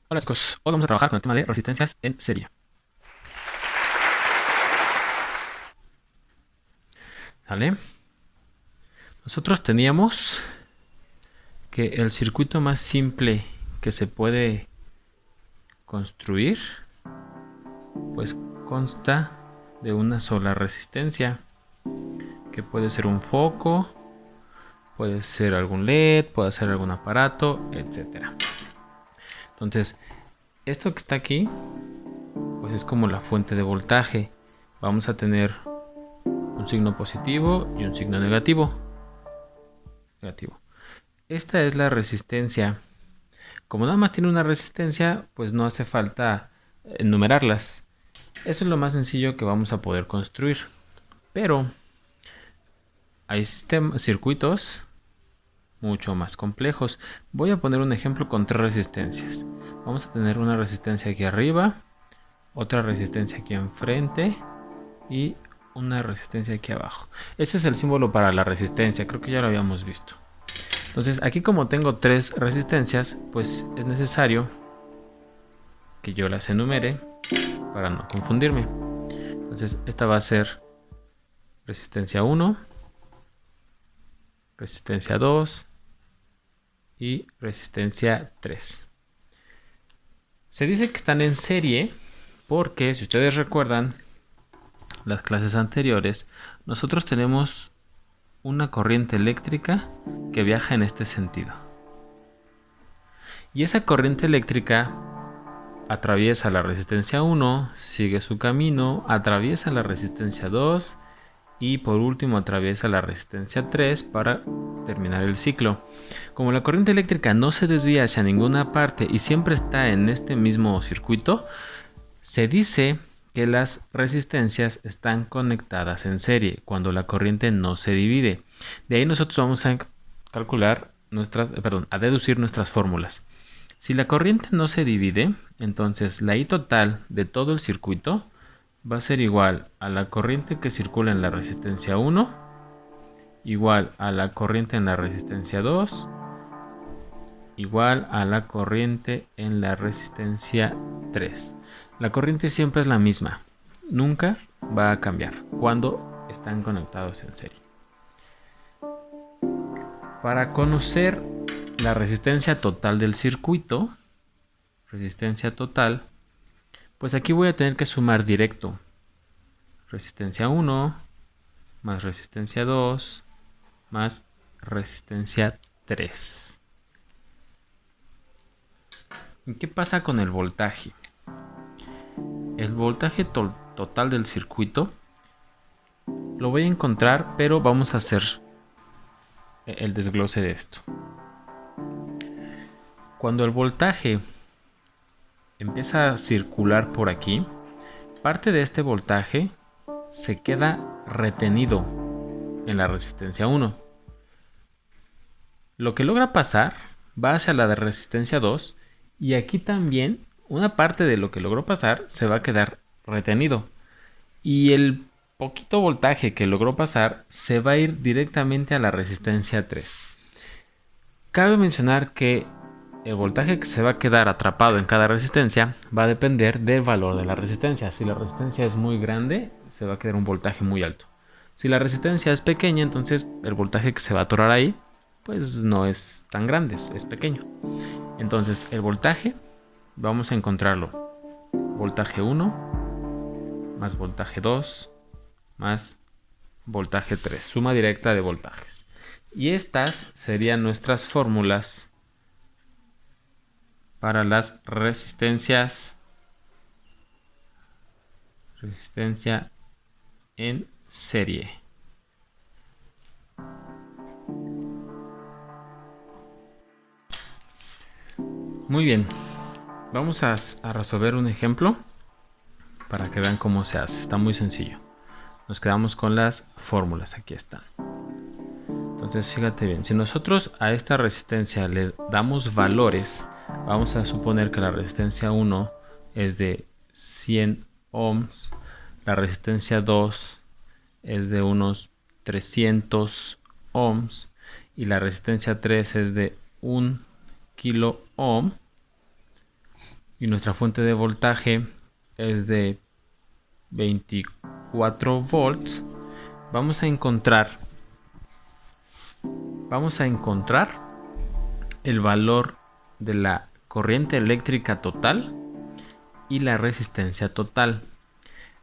Hola chicos, hoy vamos a trabajar con el tema de resistencias en serie. ¿Sale? Nosotros teníamos que el circuito más simple que se puede construir, pues consta de una sola resistencia, que puede ser un foco, puede ser algún LED, puede ser algún aparato, etcétera. Entonces, esto que está aquí, pues es como la fuente de voltaje. Vamos a tener un signo positivo y un signo negativo. Esta es la resistencia. Como nada más tiene una resistencia, pues no hace falta enumerarlas. Eso es lo más sencillo que vamos a poder construir. Pero hay circuitos mucho más complejos. Voy a poner un ejemplo con tres resistencias. Vamos a tener una resistencia aquí arriba, otra resistencia aquí enfrente y una resistencia aquí abajo. Ese es el símbolo para la resistencia, creo que ya lo habíamos visto. Entonces aquí como tengo tres resistencias, pues es necesario que yo las enumere para no confundirme. Entonces esta va a ser resistencia 1, resistencia 2 y resistencia 3. Se dice que están en serie porque, si ustedes recuerdan las clases anteriores, nosotros tenemos una corriente eléctrica que viaja en este sentido. Y esa corriente eléctrica atraviesa la resistencia 1, sigue su camino, atraviesa la resistencia 2 y por último atraviesa la resistencia 3 para terminar el ciclo. Como la corriente eléctrica no se desvía hacia ninguna parte y siempre está en este mismo circuito, se dice que las resistencias están conectadas en serie cuando la corriente no se divide. De ahí nosotros vamos a calcular a deducir nuestras fórmulas. Si la corriente no se divide, entonces la I total de todo el circuito va a ser igual a la corriente que circula en la resistencia 1, igual a la corriente en la resistencia 2, igual a la corriente en la resistencia 3. La corriente siempre es la misma, nunca va a cambiar cuando están conectados en serie. Para conocer la resistencia total del circuito, resistencia total, pues aquí voy a tener que sumar directo. Resistencia 1 más resistencia 2 más resistencia 3. ¿Y qué pasa con el voltaje? El voltaje total del circuito lo voy a encontrar, pero vamos a hacer el desglose de esto. Cuando el voltaje empieza a circular por aquí, parte de este voltaje se queda retenido en la resistencia 1. Lo que logra pasar va hacia la de resistencia 2 y aquí también una parte de lo que logró pasar se va a quedar retenido. Y el poquito voltaje que logró pasar se va a ir directamente a la resistencia 3. Cabe mencionar que el voltaje que se va a quedar atrapado en cada resistencia va a depender del valor de la resistencia. Si la resistencia es muy grande, se va a quedar un voltaje muy alto. Si la resistencia es pequeña, entonces el voltaje que se va a atorar ahí, pues no es tan grande, es pequeño. Entonces el voltaje, vamos a encontrarlo. Voltaje 1 más voltaje 2 más voltaje 3. Suma directa de voltajes. Y estas serían nuestras fórmulas para las resistencia en serie. Muy bien, vamos a resolver un ejemplo para que vean cómo se hace. Está muy sencillo. Nos quedamos con las fórmulas, aquí están. Entonces fíjate bien, si nosotros a esta resistencia le damos valores, vamos a suponer que la resistencia 1 es de 100 ohms, la resistencia 2 es de unos 300 ohms y la resistencia 3 es de 1 kilo ohm. y nuestra fuente de voltaje es de 24 volts, vamos a encontrar el valor de la corriente eléctrica total y la resistencia total,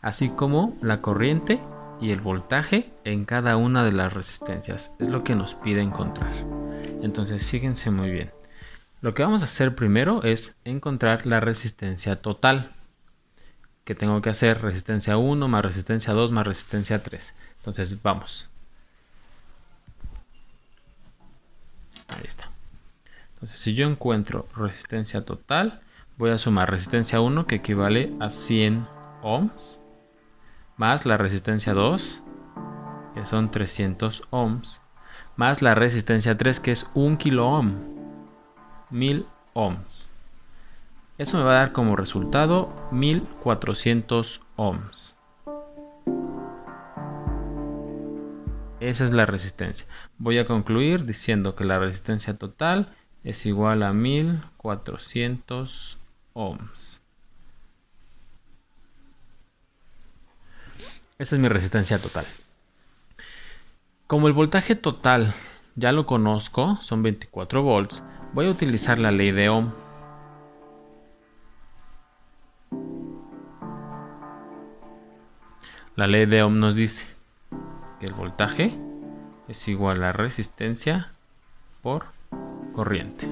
así como la corriente y el voltaje en cada una de las resistencias. Es lo que nos pide encontrar. Entonces fíjense muy bien. Lo que vamos a hacer primero es encontrar la resistencia total. Que tengo que hacer resistencia 1 más resistencia 2 más resistencia 3. Entonces vamos. Ahí está. Entonces si yo encuentro resistencia total, voy a sumar resistencia 1 que equivale a 100 ohms más la resistencia 2 que son 300 ohms más la resistencia 3 que es 1 kilo ohm, 1000 ohms. Eso me va a dar como resultado 1400 ohms. Esa es la resistencia. Voy a concluir diciendo que la resistencia total es igual a 1400 ohms. Esa es mi resistencia total. Como el voltaje total ya lo conozco, son 24 volts, voy a utilizar la ley de Ohm. La ley de Ohm nos dice que el voltaje es igual a resistencia por corriente.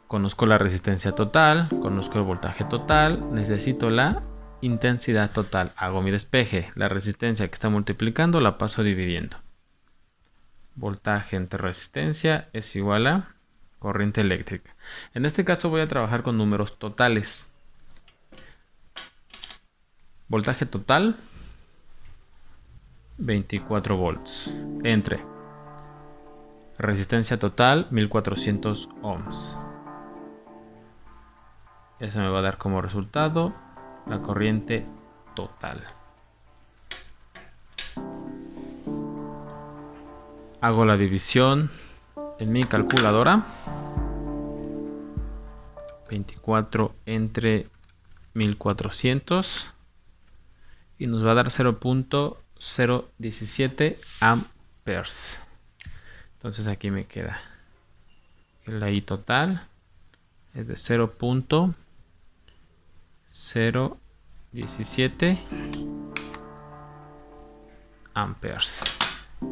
Conozco la resistencia total, conozco el voltaje total, necesito la intensidad total. Hago mi despeje, la resistencia que está multiplicando la paso dividiendo. Voltaje entre resistencia es igual a corriente eléctrica. En este caso voy a trabajar con números totales. Voltaje total 24 volts entre resistencia total 1400 ohms. Eso me va a dar como resultado la corriente total. Hago la división en mi calculadora. 24 entre 1400 y nos va a dar 0.017 amperes. Entonces aquí me queda la I total es de 0.017 amperes.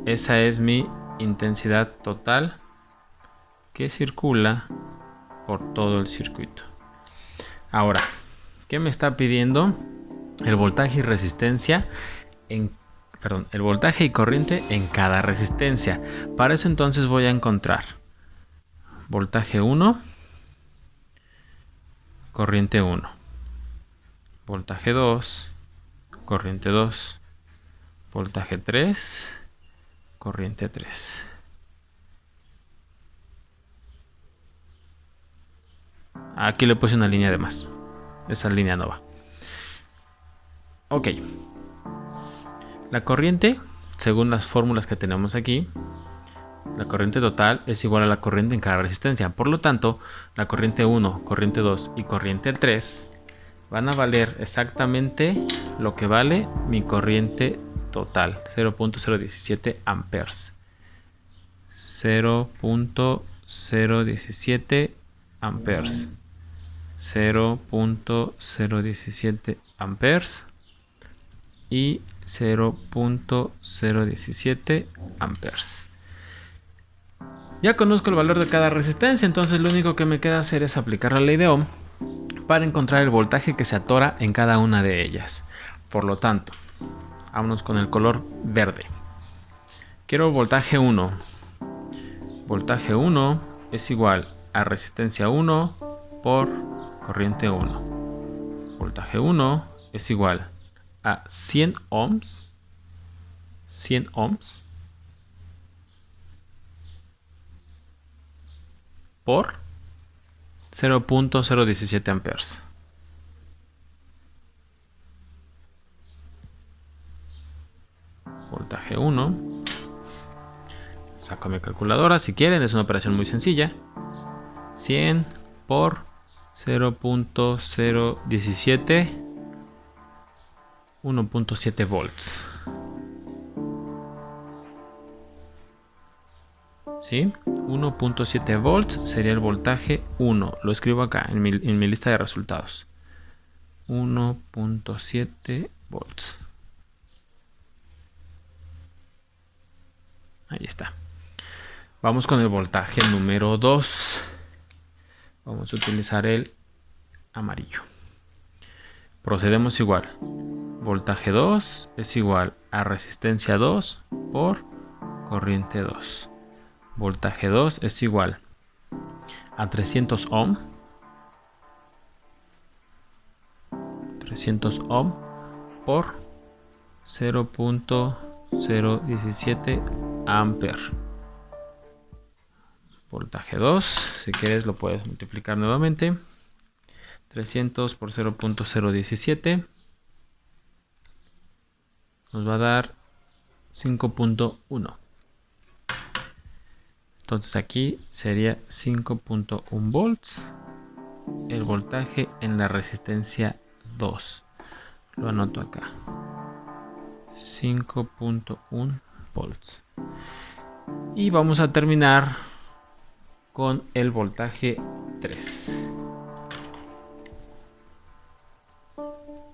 Esa es mi intensidad total que circula por todo el circuito. Ahora, ¿qué me está pidiendo? El voltaje y resistencia el voltaje y corriente en cada resistencia. Para eso entonces voy a encontrar voltaje 1, corriente 1, voltaje 2, corriente 2, voltaje 3, corriente 3. Aquí le puse una línea de más. Esa línea no va. Ok. La corriente, según las fórmulas que tenemos aquí, la corriente total es igual a la corriente en cada resistencia. Por lo tanto, la corriente 1, corriente 2 y corriente 3 van a valer exactamente lo que vale mi corriente total, 0.017 amperes. 0.017 amperes. 0.017 amperes y 0.017 amperes. Ya conozco el valor de cada resistencia, entonces lo único que me queda hacer es aplicar la ley de Ohm para encontrar el voltaje que se atora en cada una de ellas. Por lo tanto, vámonos con el color verde. Quiero voltaje 1. Voltaje 1 es igual a resistencia 1 por corriente 1. Voltaje 1 es igual a 100 ohms. 100 ohms por 0.017 amperes. Voltaje 1. Saco mi calculadora si quieren, es una operación muy sencilla. 100 por 0.017, 1.7 volts. ¿Sí? 1.7 volts sería el voltaje 1. Lo escribo acá en mi lista de resultados. 1.7 volts. Ahí está. Vamos con el voltaje número 2. Vamos a utilizar el amarillo. Procedemos igual. Voltaje 2 es igual a resistencia 2 por corriente 2. Voltaje 2 es igual a 300 ohm. 300 ohm por 0.017 amper. Voltaje 2, si quieres lo puedes multiplicar nuevamente. 300 por 0.017 nos va a dar 5.1. Entonces aquí sería 5.1 volts el voltaje en la resistencia 2. Lo anoto acá. 5.1 volts. Y vamos a terminar con el voltaje 3.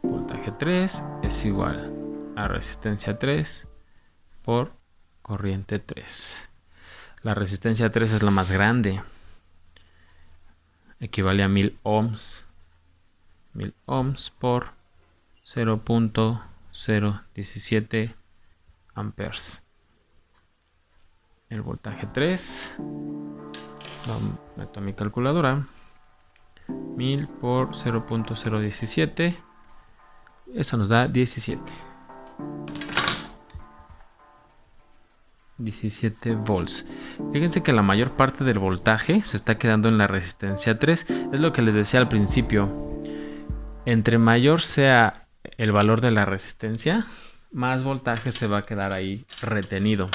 Voltaje 3 es igual a resistencia 3 por corriente 3. La resistencia 3 es la más grande. Equivale a 1000 ohms. 1000 ohms por 0.017 amperes. El voltaje 3. Lo meto a mi calculadora. 1000 por 0.017. Eso nos da 17. 17 volts. Fíjense que la mayor parte del voltaje se está quedando en la resistencia 3. Es lo que les decía al principio. Entre mayor sea el valor de la resistencia, más voltaje se va a quedar ahí retenido.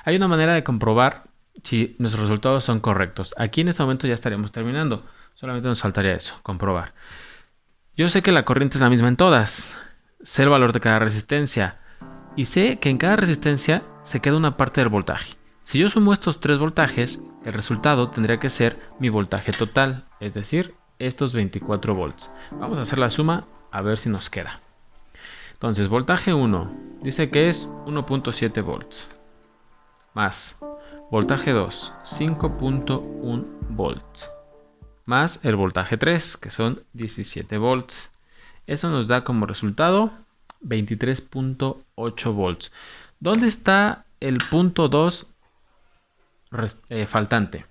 Hay una manera de comprobar si nuestros resultados son correctos. Aquí en este momento ya estaríamos terminando. Solamente nos faltaría eso, comprobar. Yo sé que la corriente es la misma en todas. Sé el valor de cada resistencia. Y sé que en cada resistencia se queda una parte del voltaje. Si yo sumo estos 3 voltajes, el resultado tendría que ser mi voltaje total, es decir, estos 24 volts. Vamos a hacer la suma a ver si nos queda. Entonces, voltaje 1 dice que es 1.7 volts. Más voltaje 2, 5.1 volts. Más el voltaje 3, que son 17 volts. Eso nos da como resultado 23.8 volts. ¿Dónde está el punto 2 faltante?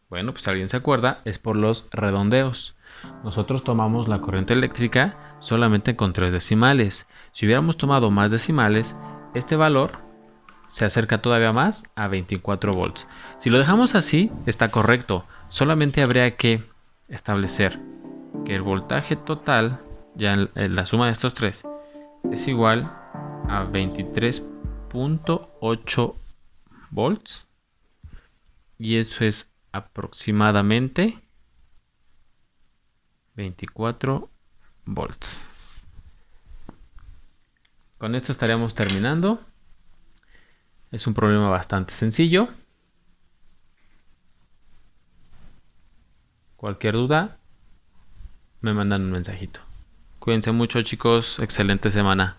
Bueno, pues si alguien se acuerda, es por los redondeos. Nosotros tomamos la corriente eléctrica solamente con 3 decimales. Si hubiéramos tomado más decimales, este valor se acerca todavía más a 24 volts. Si lo dejamos así, está correcto. Solamente habría que establecer que el voltaje total, ya en la suma de estos tres, es igual a 23.8 volts. Y eso es aproximadamente 24 volts. Con esto estaríamos terminando. Es un problema bastante sencillo. Cualquier duda, me mandan un mensajito. Cuídense mucho, chicos. Excelente semana.